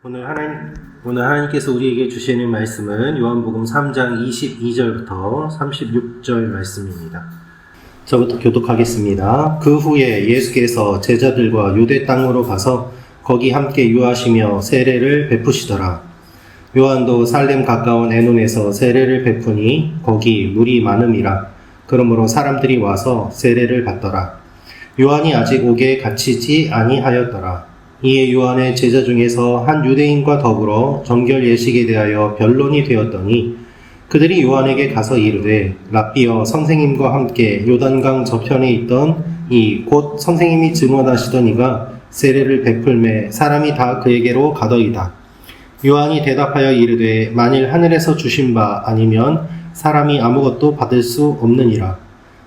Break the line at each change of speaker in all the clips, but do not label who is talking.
오늘 하나님께서 우리에게 주시는 말씀은 요한복음 3장 22절부터 36절 말씀입니다. 저부터 교독하겠습니다. 그 후에 예수께서 제자들과 유대 땅으로 가서 거기 함께 유하시며 세례를 베푸시더라. 요한도 살렘 가까운 에논에서 세례를 베푸니 거기 물이 많음이라. 그러므로 사람들이 와서 세례를 받더라. 요한이 아직 옥에 갇히지 아니하였더라. 이에 요한의 제자 중에서 한 유대인과 더불어 정결 예식에 대하여 변론이 되었더니 그들이 요한에게 가서 이르되 랍비여, 선생님과 함께 요단강 저편에 있던 이 곧 선생님이 증언하시던 이가 세례를 베풀매 사람이 다 그에게로 가더이다. 요한이 대답하여 이르되 만일 하늘에서 주신 바 아니면 사람이 아무것도 받을 수 없느니라.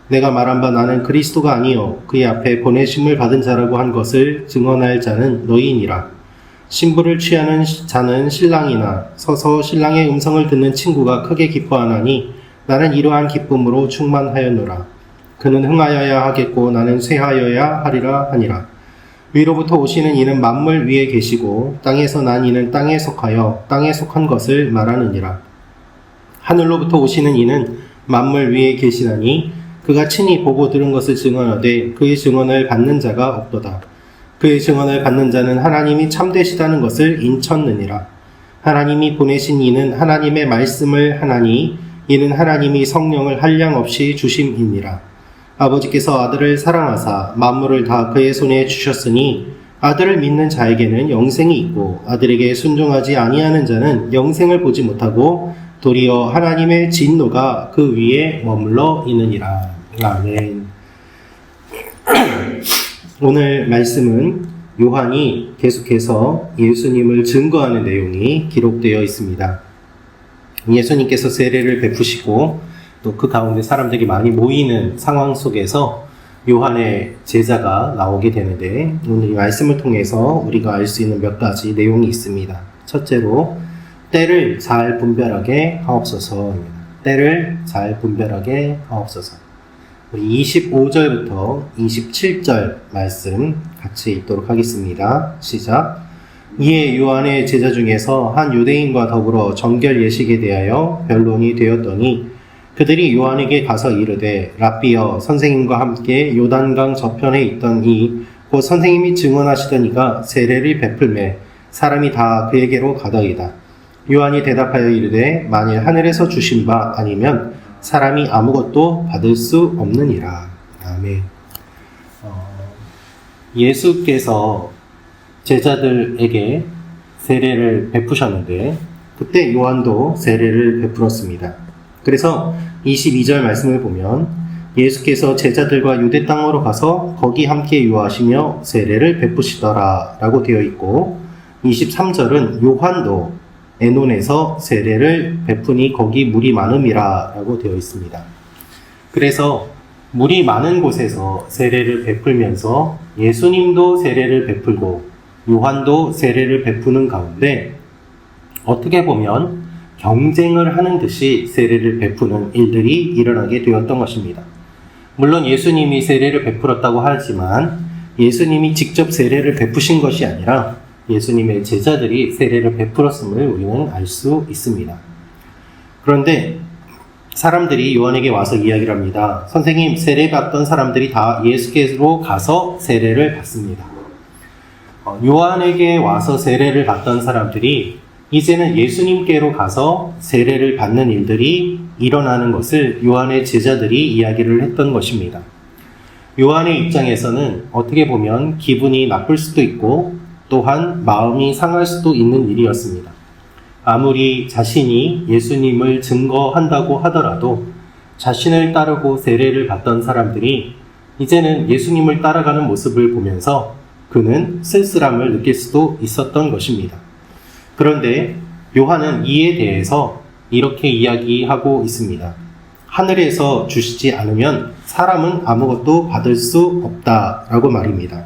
내가 말한 바 나는 그리스도가 아니요 그의 앞에 보내심을 받은 자라고 한 것을 증언할 자는 너희니라. 신부를 취하는 자는 신랑이나 서서 신랑의 음성을 듣는 친구가 크게 기뻐하나니 나는 이러한 기쁨으로 충만하였노라. 그는 흥하여야 하겠고 나는 쇠하여야 하리라 하니라. 위로부터 오시는 이는 만물 위에 계시고 땅에서 난 이는 땅에 속하여 땅에 속한 것을 말하느니라. 하늘로부터 오시는 이는 만물 위에 계시나니 그가 친히 보고 들은 것을 증언하되 그의 증언을 받는 자가 없도다. 그의 증언을 받는 자는 하나님이 참되시다는 것을 인쳤느니라. 하나님이 보내신 이는 하나님의 말씀을 하나니 이는 하나님이 성령을 한량없이 주심이니라. 아버지께서 아들을 사랑하사 만물을 다 그의 손에 주셨으니 아들을 믿는 자에게는 영생이 있고 아들에게 순종하지 아니하는 자는 영생을 보지 못하고 도리어 하나님의 진노가 그 위에 머물러 있느니라. 아멘. 오늘 말씀은 요한이 계속해서 예수님을 증거하는 내용이 기록되어 있습니다. 예수님께서 세례를 베푸시고 또 그 가운데 사람들이 많이 모이는 상황 속에서 요한의 제자가 나오게 되는데 오늘 이 말씀을 통해서 우리가 알 수 있는 몇 가지 내용이 있습니다. 첫째로 때를 잘 분별하게 하옵소서입니다. 때를 잘 분별하게 하옵소서. 25절부터 27절 말씀 같이 읽도록 하겠습니다. 시작. 이에 요한의 제자 중에서 한 유대인과 더불어 정결 예식에 대하여 변론이 되었더니 그들이 요한에게 가서 이르되 랍비여, 선생님과 함께 요단강 저편에 있던 이 곧 선생님이 증언하시던 이가 세례를 베풀매 사람이 다 그에게로 가더이다. 요한이 대답하여 이르되 만일 하늘에서 주신 바 아니면 사람이 아무것도 받을 수 없느니라. 아멘. 예수께서 제자들에게 세례를 베푸셨는데 그때 요한도 세례를 베풀었습니다. 그래서 22절 말씀을 보면 예수께서 제자들과 유대 땅으로 가서 거기 함께 유하시며 세례를 베푸시더라 라고 되어 있고 23절은 요한도 에논에서 세례를 베푸니 거기 물이 많음이라 라고 되어 있습니다. 그래서 물이 많은 곳에서 세례를 베풀면서 예수님도 세례를 베풀고 요한도 세례를 베푸는 가운데 어떻게 보면 경쟁을 하는 듯이 세례를 베푸는 일들이 일어나게 되었던 것입니다. 물론 예수님이 세례를 베풀었다고 하지만 예수님이 직접 세례를 베푸신 것이 아니라 예수님의 제자들이 세례를 베풀었음을 우리는 알 수 있습니다. 그런데 사람들이 요한에게 와서 이야기를 합니다. 선생님, 세례 받던 사람들이 다 예수께로 가서 세례를 받습니다. 요한에게 와서 세례를 받던 사람들이 이제는 예수님께로 가서 세례를 받는 일들이 일어나는 것을 요한의 제자들이 이야기를 했던 것입니다. 요한의 입장에서는 어떻게 보면 기분이 나쁠 수도 있고 또한 마음이 상할 수도 있는 일이었습니다. 아무리 자신이 예수님을 증거한다고 하더라도 자신을 따르고 세례를 받던 사람들이 이제는 예수님을 따라가는 모습을 보면서 그는 쓸쓸함을 느낄 수도 있었던 것입니다. 그런데 요한은 이에 대해서 이렇게 이야기하고 있습니다. 하늘에서 주시지 않으면 사람은 아무것도 받을 수 없다라고 말입니다.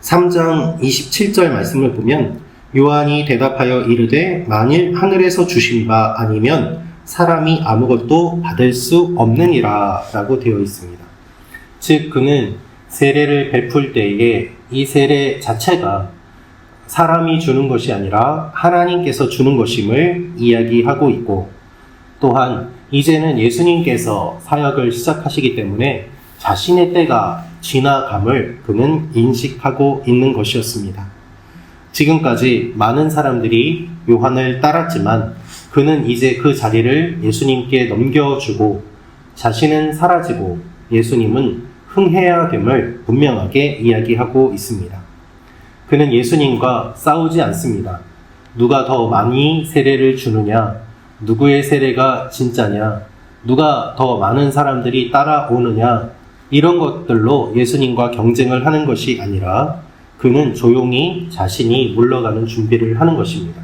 3장 27절 말씀을 보면 요한이 대답하여 이르되 만일 하늘에서 주신 바 아니면 사람이 아무것도 받을 수 없느니라 라고 되어 있습니다. 즉 그는 세례를 베풀 때에 이 세례 자체가 사람이 주는 것이 아니라 하나님께서 주는 것임을 이야기하고 있고, 또한 이제는 예수님께서 사역을 시작하시기 때문에 자신의 때가 지나감을 그는 인식하고 있는 것이었습니다. 지금까지 많은 사람들이 요한을 따랐지만 그는 이제 그 자리를 예수님께 넘겨주고 자신은 사라지고 예수님은 흥해야 됨을 분명하게 이야기하고 있습니다. 그는 예수님과 싸우지 않습니다. 누가 더 많이 세례를 주느냐, 누구의 세례가 진짜냐, 누가 더 많은 사람들이 따라오느냐, 이런 것들로 예수님과 경쟁을 하는 것이 아니라 그는 조용히 자신이 물러가는 준비를 하는 것입니다.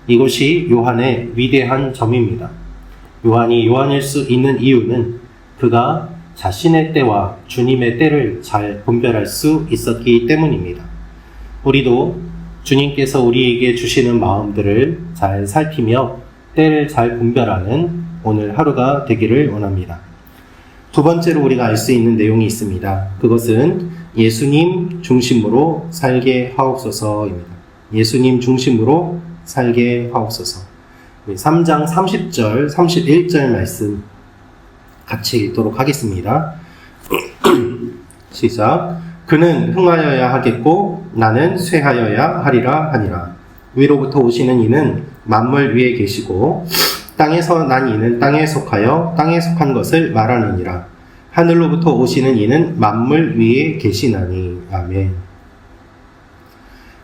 이것이 요한의 위대한 점입니다. 요한이 요한일 수 있는 이유는 그가 자신의 때와 주님의 때를 잘 분별할 수 있었기 때문입니다. 우리도 주님께서 우리에게 주시는 마음들을 잘 살피며 때를 잘 분별하는 오늘 하루가 되기를 원합니다. 두 번째로 우리가 알 수 있는 내용이 있습니다. 그것은 예수님 중심으로 살게 하옵소서입니다. 예수님 중심으로 살게 하옵소서. 3장 30절, 31절 말씀 같이 읽도록 하겠습니다. 시작. 그는 흥하여야 하겠고 나는 쇠하여야 하리라 하니라. 위로부터 오시는 이는 만물 위에 계시고 땅에서 난 이는 땅에 속하여 땅에 속한 것을 말하느니라. 하늘로부터 오시는 이는 만물 위에 계시나니. 아멘.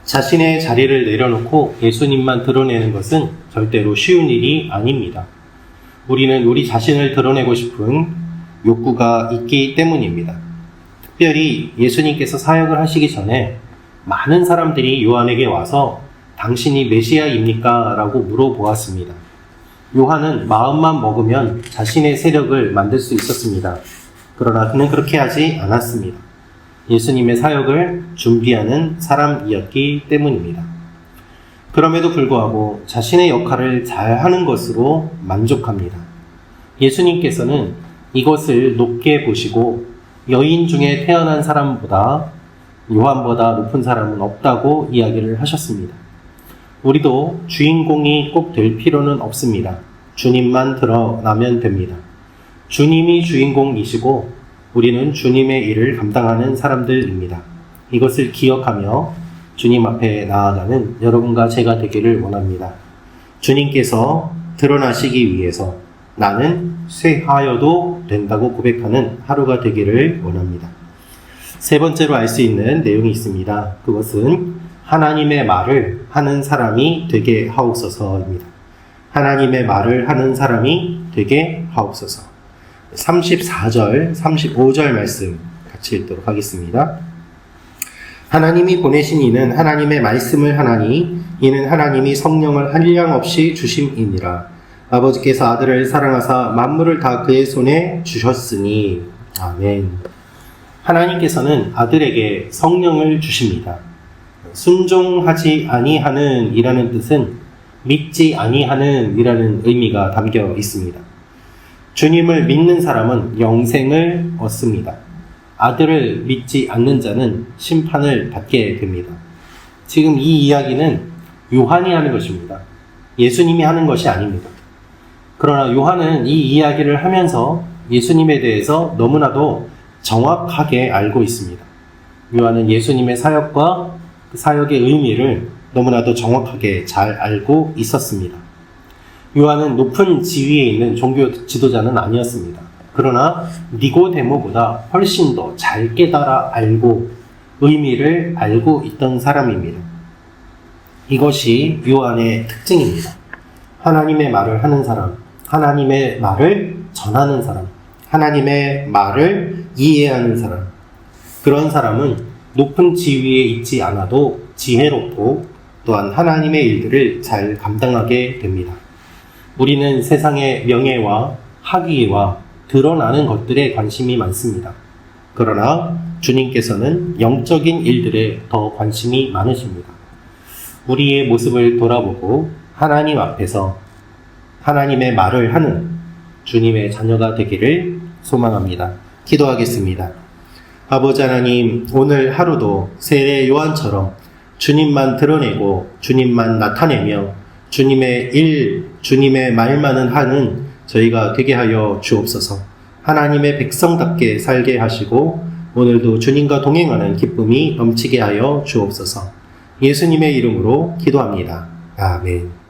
자신의 자리를 내려놓고 예수님만 드러내는 것은 절대로 쉬운 일이 아닙니다. 우리는 우리 자신을 드러내고 싶은 욕구가 있기 때문입니다. 특별히 예수님께서 사역을 하시기 전에 많은 사람들이 요한에게 와서 당신이 메시아입니까? 라고 물어보았습니다. 요한은 마음만 먹으면 자신의 세력을 만들 수 있었습니다. 그러나 그는 그렇게 하지 않았습니다. 예수님의 사역을 준비하는 사람이었기 때문입니다. 그럼에도 불구하고 자신의 역할을 잘 하는 것으로 만족합니다. 예수님께서는 이것을 높게 보시고 여인 중에 태어난 사람보다 요한보다 높은 사람은 없다고 이야기를 하셨습니다. 우리도 주인공이 꼭 될 필요는 없습니다. 주님만 드러나면 됩니다. 주님이 주인공이시고 우리는 주님의 일을 감당하는 사람들입니다. 이것을 기억하며 주님 앞에 나아가는 여러분과 제가 되기를 원합니다. 주님께서 드러나시기 위해서 나는 쇠하여도 된다고 고백하는 하루가 되기를 원합니다. 세 번째로 알 수 있는 내용이 있습니다. 그것은 하나님의 말을 하는 사람이 되게 하옵소서입니다. 하나님의 말을 하는 사람이 되게 하옵소서. 34절, 35절 말씀 같이 읽도록 하겠습니다. 하나님이 보내신 이는 하나님의 말씀을 하나니 이는 하나님이 성령을 한량없이 주심이니라. 아버지께서 아들을 사랑하사 만물을 다 그의 손에 주셨으니. 아멘. 하나님께서는 아들에게 성령을 주십니다. 순종하지 아니하는 이라는 뜻은 믿지 아니하는 이라는 의미가 담겨 있습니다. 주님을 믿는 사람은 영생을 얻습니다. 아들을 믿지 않는 자는 심판을 받게 됩니다. 지금 이 이야기는 요한이 하는 것입니다. 예수님이 하는 것이 아닙니다. 그러나 요한은 이 이야기를 하면서 예수님에 대해서 너무나도 정확하게 알고 있습니다. 요한은 예수님의 사역과 그 사역의 의미를 너무나도 정확하게 잘 알고 있었습니다. 요한은 높은 지위에 있는 종교 지도자는 아니었습니다. 그러나 니고데모보다 훨씬 더 잘 깨달아 알고 의미를 알고 있던 사람입니다. 이것이 요한의 특징입니다. 하나님의 말을 하는 사람, 하나님의 말을 전하는 사람, 하나님의 말을 이해하는 사람. 그런 사람은 높은 지위에 있지 않아도 지혜롭고 또한 하나님의 일들을 잘 감당하게 됩니다. 우리는 세상의 명예와 학위와 드러나는 것들에 관심이 많습니다. 그러나 주님께서는 영적인 일들에 더 관심이 많으십니다. 우리의 모습을 돌아보고 하나님 앞에서 하나님의 말을 하는 주님의 자녀가 되기를 소망합니다. 기도하겠습니다. 아버지 하나님, 오늘 하루도 세례 요한처럼 주님만 드러내고 주님만 나타내며 주님의 일, 주님의 말만은 하는 저희가 되게 하여 주옵소서. 하나님의 백성답게 살게 하시고 오늘도 주님과 동행하는 기쁨이 넘치게 하여 주옵소서. 예수님의 이름으로 기도합니다. 아멘.